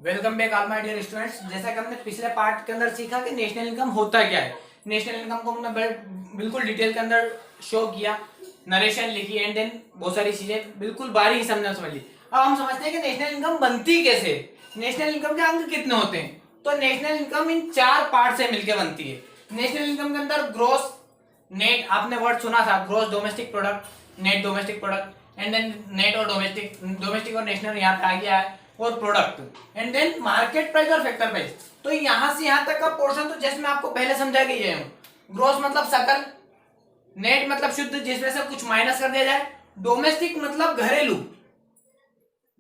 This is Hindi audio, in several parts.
Welcome back all my dear students. जैसा कि हमने पिछले पार्ट के अंदर सीखा कि नेशनल इनकम होता क्या है। नेशनल इनकम को हमने बिल्कुल डिटेल के अंदर शो किया, नरेशन लिखी एंड देन बहुत सारी चीजें बिल्कुल बारीकी समझ ली। अब हम समझते हैं कि नेशनल इनकम बनती कैसे, नेशनल इनकम के अंग कितने होते हैं। तो नेशनल इनकम इन 4 पार्ट से मिलकर बनती है। नेशनल इनकम के अंदर ग्रोस, नेट, आपने वर्ड सुना था, gross domestic product, net domestic product and then net और डोमेस्टिक और नेशनल यहाँ पे आ गया है, और product and then market price और फैक्टर प्राइस। तो यहां से यहां तक का पोर्शन तो जैसे मैं आपको पहले समझा के गया हूं। ग्रोस मतलब सकल, नेट मतलब शुद्ध जिसमें से कुछ माइनस कर दिया जाए, डोमेस्टिक मतलब घरेलू,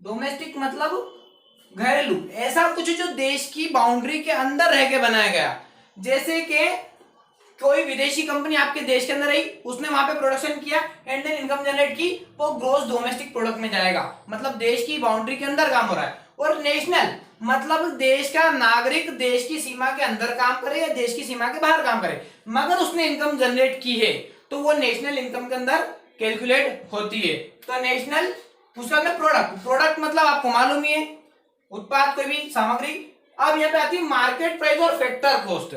डोमेस्टिक मतलब घरेलू, ऐसा कुछ जो देश की बाउंड्री के अंदर रह के बनाया गया। जैसे कि कोई विदेशी कंपनी आपके देश के अंदर आई, उसने वहां पे प्रोडक्शन किया एंड देन इनकम जनरेट की, वो ग्रोस डोमेस्टिक प्रोडक्ट में जाएगा, मतलब देश की बाउंड्री के अंदर काम हो रहा है। और नेशनल मतलब देश का नागरिक देश की सीमा के अंदर काम करे या देश की सीमा के बाहर काम करे, मगर उसने इनकम जनरेट की है, तो वो नेशनल इनकम के अंदर कैलकुलेट होती है। तो नेशनल, उसका प्रोडक्ट, प्रोडक्ट मतलब आपको मालूम ही है उत्पाद, कोई भी सामग्री। अब यहाँ पे आती है मार्केट प्राइस और फैक्टर कॉस्ट।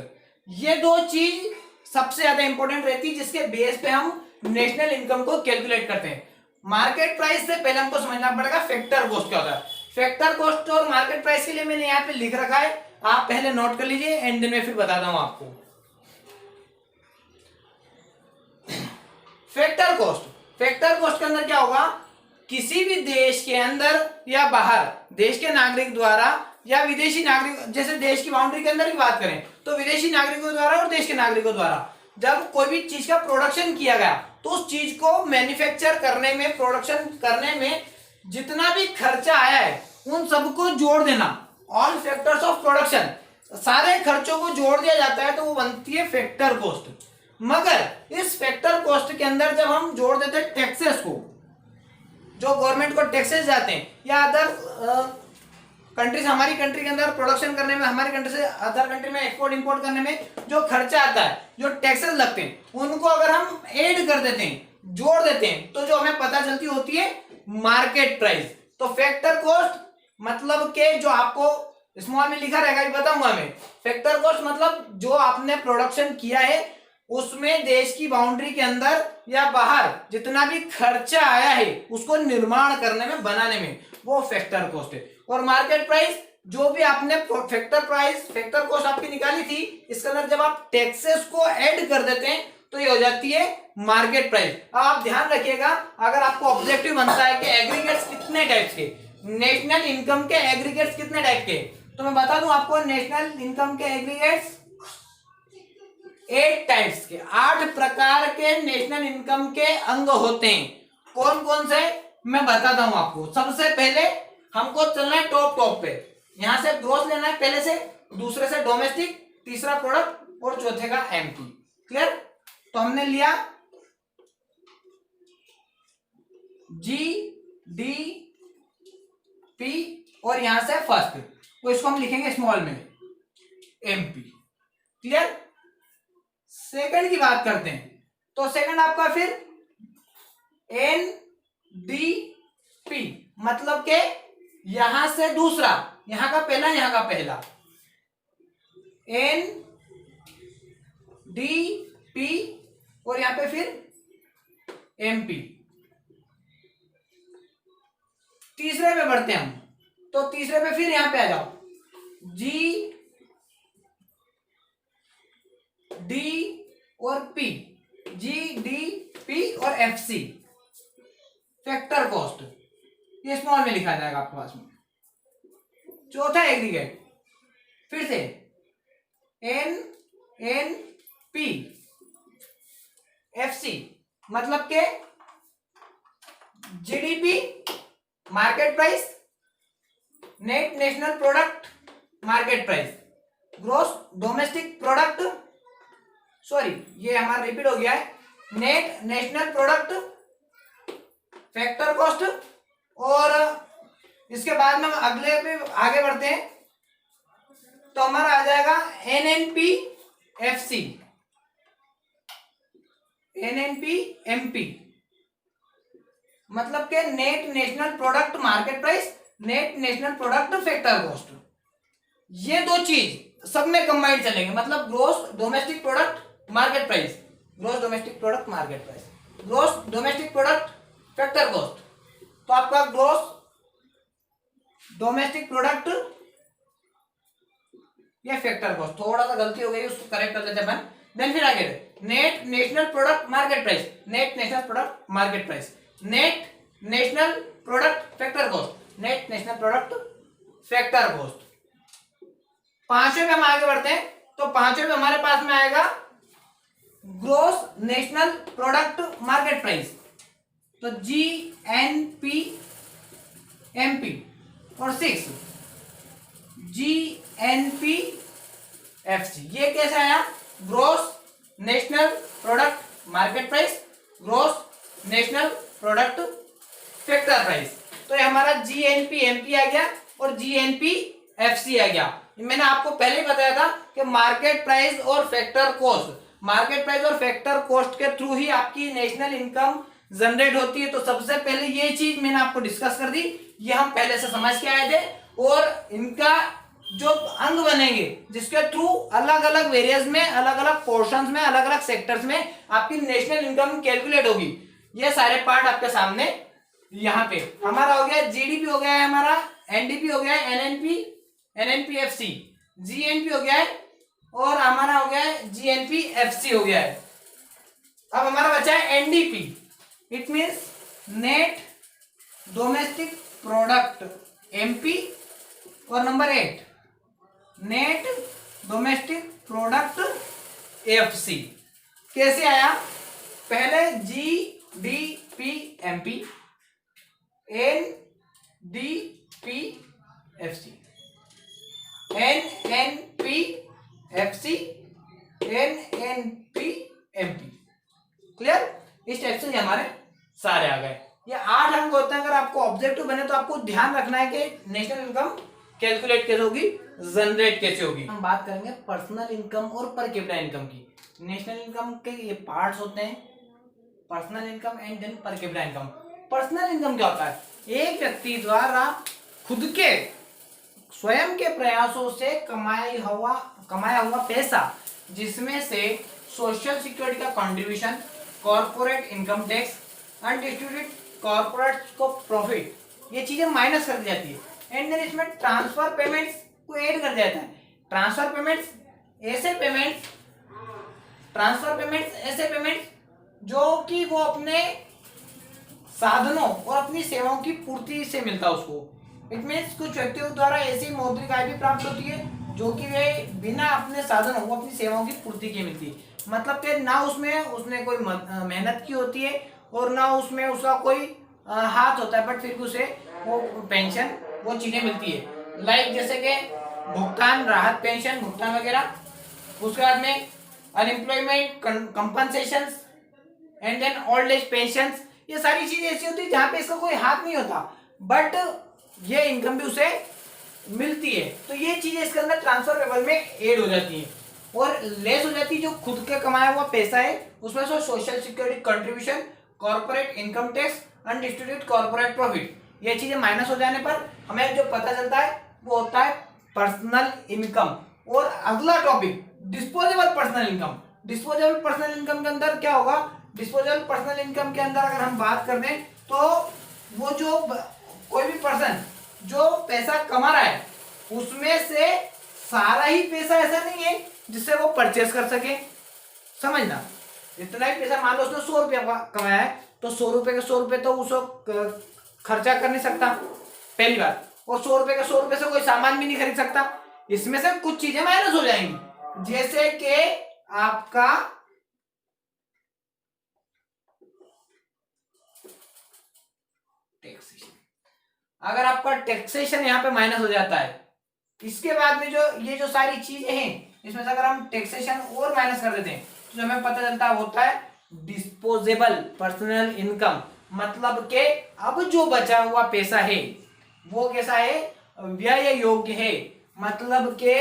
ये दो चीज सबसे ज्यादा इंपॉर्टेंट रहती है, जिसके बेस पे हम नेशनल इनकम को कैलकुलेट करते हैं। मार्केट प्राइस से पहले हमको समझना पड़ेगा फैक्टर कॉस्ट क्या होता है। फैक्टर कॉस्ट और मार्केट प्राइस के लिए मैंने यहाँ पे लिख रखा है, आप पहले नोट कर लीजिए एंड देन मैं फिर बताता हूं आपको। फैक्टर कॉस्ट, फैक्टर कॉस्ट के अंदर क्या होगा, किसी भी देश के अंदर या बाहर देश के नागरिक द्वारा या विदेशी नागरिक, जैसे देश की बाउंड्री के अंदर की बात करें तो विदेशी नागरिकों द्वारा और देश के नागरिकों द्वारा जब कोई भी चीज का प्रोडक्शन किया गया, तो उस चीज को मैन्युफैक्चर करने में, प्रोडक्शन करने में जितना भी खर्चा आया है उन सबको जोड़ देना, ऑल फैक्टर्स ऑफ प्रोडक्शन, सारे खर्चों को जोड़ दिया जाता है, तो वो बनती है फैक्टर कॉस्ट। मगर इस फैक्टर कॉस्ट के अंदर जब हम जोड़ देते हैं टैक्सेस को, जो गवर्नमेंट को टैक्सेस जाते हैं, या अदर कंट्रीज, हमारी कंट्री के अंदर प्रोडक्शन करने में, हमारी कंट्री से अदर कंट्री में एक्सपोर्ट इंपोर्ट करने में जो खर्चा आता है, जो टैक्सेस लगते हैं, उनको अगर हम ऐड कर देते हैं, जोड़ देते हैं, तो जो हमें पता चलती होती है मार्केट प्राइस। तो फैक्टर कॉस्ट मतलब के जो आपको स्मॉल में लिखा रहेगा, ये बताऊंगा मैं। फैक्टर कॉस्ट मतलब जो आपने प्रोडक्शन किया है उसमें देश की बाउंड्री के अंदर या बाहर जितना भी खर्चा आया है उसको निर्माण करने में, बनाने में, वो फैक्टर कॉस्ट है। और मार्केट प्राइस जो भी आपने फैक्टर प्राइस, फैक्टर कॉस्ट आपकी निकाली थी, इसके अंदर जब आप टैक्सेस को ऐड कर देते हैं तो ये हो जाती है मार्केट प्राइस। आप ध्यान रखिएगा, अगर आपको ऑब्जेक्टिव बनता है कि एग्रीगेट्स कितने टाइप्स के, नेशनल इनकम के एग्रीगेट्स कितने टाइप के, तो मैं बता दूं आपको, नेशनल इनकम के एग्रीगेट्स 8 टाइप्स के, 8 प्रकार के नेशनल इनकम के अंग होते हैं। कौन कौन से मैं बताता हूं आपको। सबसे पहले हमको चलना है टॉप पे, यहां से ग्रोस लेना है पहले से, दूसरे से डोमेस्टिक, तीसरा प्रोडक्ट और चौथे का एमपी। क्लियर? तो हमने लिया जी डी पी और यहां से फर्स्ट, तो इसको हम लिखेंगे स्मॉल में एमपी। क्लियर? सेकंड की बात करते हैं, तो सेकंड आपका फिर एन डी पी, मतलब के यहां से दूसरा, यहां का पहला, यहां का पहला, एन डी पी और यहां पे फिर एमपी। तीसरे पे बढ़ते हैं हम, तो तीसरे पे फिर यहां पे आ जाओ, जी डी और पी, जी डी पी और एफ सी, फैक्टर कॉस्ट, ये स्मॉल में लिखा जाएगा आपके पास में। चौथा एग्रीगेट, फिर से N N P F C, मतलब के GDP market price, net national product market price, gross domestic product, sorry ये हमारा रिपीट हो गया है, net national product, factor cost, और इसके बाद में हम अगले पे आगे बढ़ते हैं, तो हमारा आ जाएगा एनएनपी FC, NNP, MP, मतलब के net national product market price, net national product factor cost, ये दो चीज सब में कंबाइंड चलेंगे। मतलब gross domestic product market price, gross domestic product market price, gross domestic product factor cost. तो आपका ग्रोस डोमेस्टिक प्रोडक्ट या फैक्टर कॉस्ट, थोड़ा सा गलती हो गई, उसको करेक्ट कर लेते हैं अपन। देन फिर आगे net national product market price, net national product market price, net national product factor cost, net national product factor cost. पांचवें पे हम आगे बढ़ते हैं, तो पांचवें पे हमारे पास में आएगा gross national product market price, तो GNP MP। और 6 GNP FC, ये कैसे आया? Gross national product market price, gross national product factor price. तो ये हमारा GNP MP आ गया और GNP FC आ गया। मैंने आपको पहले ही बताया था कि मार्केट प्राइस और फैक्टर कॉस्ट, मार्केट प्राइस और फैक्टर कॉस्ट के थ्रू ही आपकी नेशनल इनकम जनरेट होती है। तो सबसे पहले ये चीज मैंने आपको डिस्कस कर दी, ये हम पहले से समझ के आए थे। और इनका जो अंग बनेंगे जिसके थ्रू अलग अलग वेरियस में, अलग अलग पोर्शंस में, अलग अलग सेक्टर्स में आपकी नेशनल इनकम कैलकुलेट होगी, ये सारे पार्ट आपके सामने यहाँ पे हमारा हो गया। GDP हो गया है हमारा, NDP हो गया है, NNP FC, GNP हो गया है और हमारा हो गया है GNP FC हो गया है। अब हमारा बचा है NDP, it means net domestic product MP। और number 8 net domestic product FC। कैसे आया? पहले GDP MP, NDP FC, NNP FC, NNP MP। Clear? इस टाइप से हमारे सारे आ गए। ये 8 अंक होते हैं। अगर आपको ऑब्जेक्टिव बने तो आपको ध्यान रखना है कि नेशनल इनकम कैलकुलेट कैसे होगी, जनरेट कैसे होगी। हम बात करेंगे पर्सनल इनकम और पर कैपिटा इनकम की। नेशनल इनकम के ये पार्ट्स होते हैं, personal income and then per capita income. Personal income क्या होता है? एक व्यक्ति द्वारा खुद के स्वयं के प्रयासों से कमाया हुआ पैसा, जिसमें से सोशल सिक्योरिटी का contribution, corporate income tax, undistributed corporate को प्रॉफिट, ये चीजें माइनस कर दी जाती है। एंड देन इसमें ट्रांसफर पेमेंट्स को ऐड कर दिया जाता है। ट्रांसफर पेमेंट्स ऐसे पेमेंट्स जो कि वो अपने साधनों और अपनी सेवाओं की पूर्ति से मिलता है उसको। इट मीन्स कुछ व्यक्तियों द्वारा ऐसी मौद्रिक आय भी प्राप्त होती है जो कि वे बिना अपने साधनों वो अपनी सेवाओं की पूर्ति की मिलती है। मतलब कि ना उसमें उसने कोई मेहनत की होती है और ना उसमें उसका कोई हाथ होता है, बट फिर भी उसे वो पेंशन, वो चीजें मिलती है। लाइक जैसे कि भुगतान, राहत पेंशन भुगतान वगैरह, उसके बाद में unemployment compensation and then old age pension. ये सारी चीजें ऐसी होती है जहां पे इसका कोई हाथ नहीं होता, बट ये इनकम भी उसे मिलती है। तो ये चीजें इसके अंदर ट्रांसफर लेवल में ऐड हो जाती है और लेस हो जाती है जो खुद का कमाया हुआ पैसा है उसमें से social security contribution, corporate income tax, undistributed corporate profit, ये चीजें माइनस हो जाने पर हमें जो पता चलता है वो होता है पर्सनल इनकम। और अगला topic disposable personal income. Disposable personal income के अंदर क्या होगा? डिस्पोजेबल पर्सनल इनकम के अंदर अगर हम बात कर दें तो वो जो कोई भी पर्सन जो पैसा कमा रहा है उसमें से सारा ही पैसा ऐसा नहीं है जिससे वो परचेस कर सके। समझना, इतना ही पैसा, मान लो उसने 100 रुपया कमाया है तो 100 रुपए के 100 रुपए तो उसको खर्चा कर नहीं सकता, पहली बात। और 100 रुपए के 100 रुपए से कोई सामान भी नहीं खरीद सकता। इसमें से कुछ चीजें माइनस हो जाएंगी, जैसे कि आपका टैक्सेशन। अगर आपका टैक्सेशन यहाँ पे माइनस हो जाता है, इसके बाद में जो ये जो सारी चीजें हैं इसमें से अगर हम टैक्सेशन और माइनस कर देते हैं तो हमें पता चलता होता है डिस्पोजेबल पर्सनल इनकम। मतलब के अब जो बचा हुआ पैसा है वो कैसा है? व्यय योग्य है। मतलब के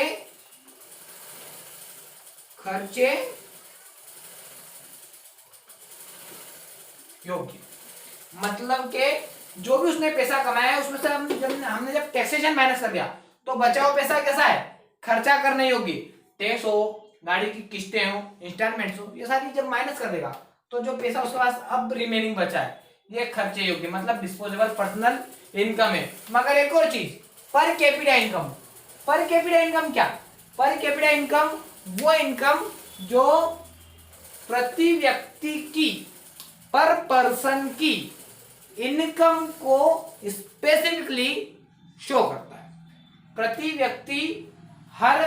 खर्चे योग्य, मतलब के जो भी उसने पैसा कमाया है उसमें से हमने जब टैक्सेशन माइनस कर दिया तो बचा हुआ पैसा कैसा है, खर्चा करने योग्य। टैक्स हो, गाड़ी की किस्तें हो, इंस्टॉलमेंट्स हो, ये सारी जब माइनस कर देगा तो जो पैसा उसके पास अब रिमेनिंग बचा है ये खर्चे योग्य, मतलब डिस्पोजेबल पर्सनल इनकम है। मगर एक और चीज, पर कैपिटा इनकम। पर कैपिटा इनकम क्या, पर कैपिटा इनकम वो इनकम जो प्रति व्यक्ति की, पर पर्सन की इनकम को स्पेसिफिकली शो करता है। प्रति व्यक्ति हर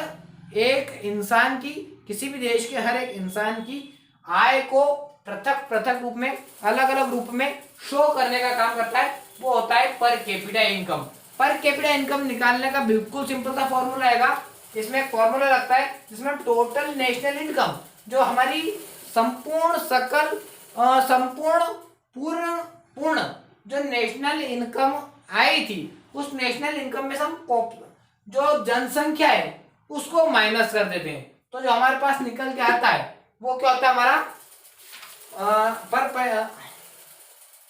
एक इंसान की, किसी भी देश के हर एक इंसान की आय को पृथक पृथक रूप में, अलग अलग रूप में शो करने का काम करता है, वो होता है पर कैपिटा इनकम। पर कैपिटा इनकम निकालने का बिल्कुल सिंपल सा फॉर्मूला आएगा। इसमें एक फॉर्मूला लगता है जिसमें टोटल नेशनल इनकम, जो हमारी संपूर्ण सकल संपूर्ण पूर्ण जो नेशनल इनकम आई थी, उस नेशनल इनकम में से हम जो जनसंख्या है उसको माइनस कर देते हैं, तो जो हमारे पास निकल के आता है वो क्या होता है हमारा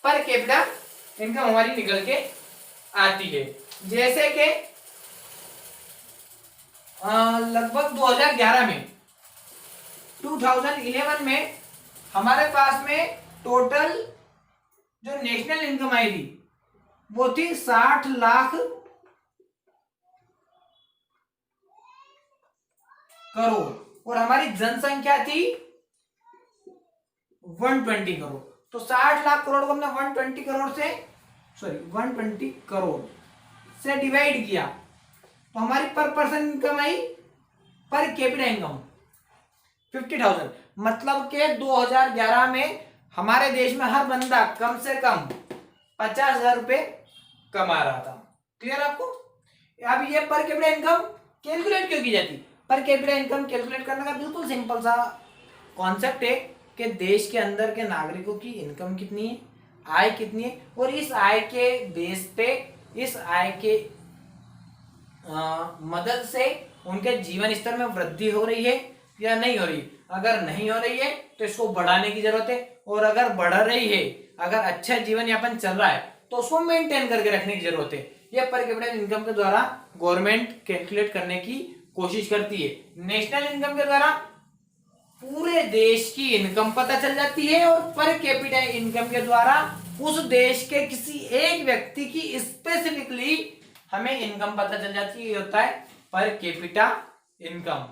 पर कैपिटा इनकम हमारी निकल के आती है। जैसे कि लगभग 2011 में 2011 में हमारे पास में टोटल जो नेशनल इनकम आई थी वो थी 60 लाख करोड़ और हमारी जनसंख्या थी 120 करोड़। तो 60 लाख करोड़ को हमने 120 करोड़ से 120 करोड़ से डिवाइड किया तो हमारी पर पर्सन इनकम आई, पर कैपिटा इनकम 50,000। मतलब के 2011 में हमारे देश में हर बंदा कम से कम 50,000 रुपए कमा रहा था। क्लियर आपको? अब ये पर कैपिटा इनकम कैलकुलेट क्यों की जाती? पर कैपिटा इनकम कैलकुलेट करने का बिल्कुल सिंपल सा कॉन्सेप्ट है कि देश के अंदर के नागरिकों की इनकम कितनी है, आय कितनी है, और इस आय के बेस पे, इस आय के मदद से उनके जीवन स्तर में वृद्धि हो रही है या नहीं हो रही। अगर नहीं हो रही है तो इसको बढ़ाने की जरूरत है, और अगर बढ़ रही है, अगर अच्छा जीवन यापन चल रहा है तो उसको मेंटेन करके रखने की जरूरत है। यह पर कैपिटा इनकम के द्वारा गवर्नमेंट कैलकुलेट करने की कोशिश करती है। नेशनल इनकम के द्वारा पूरे देश की इनकम पता चल जाती है, और पर कैपिटा इनकम के द्वारा उस देश के किसी एक व्यक्ति की स्पेसिफिकली हमें इनकम पता चल जाती है। ये होता है पर कैपिटा इनकम।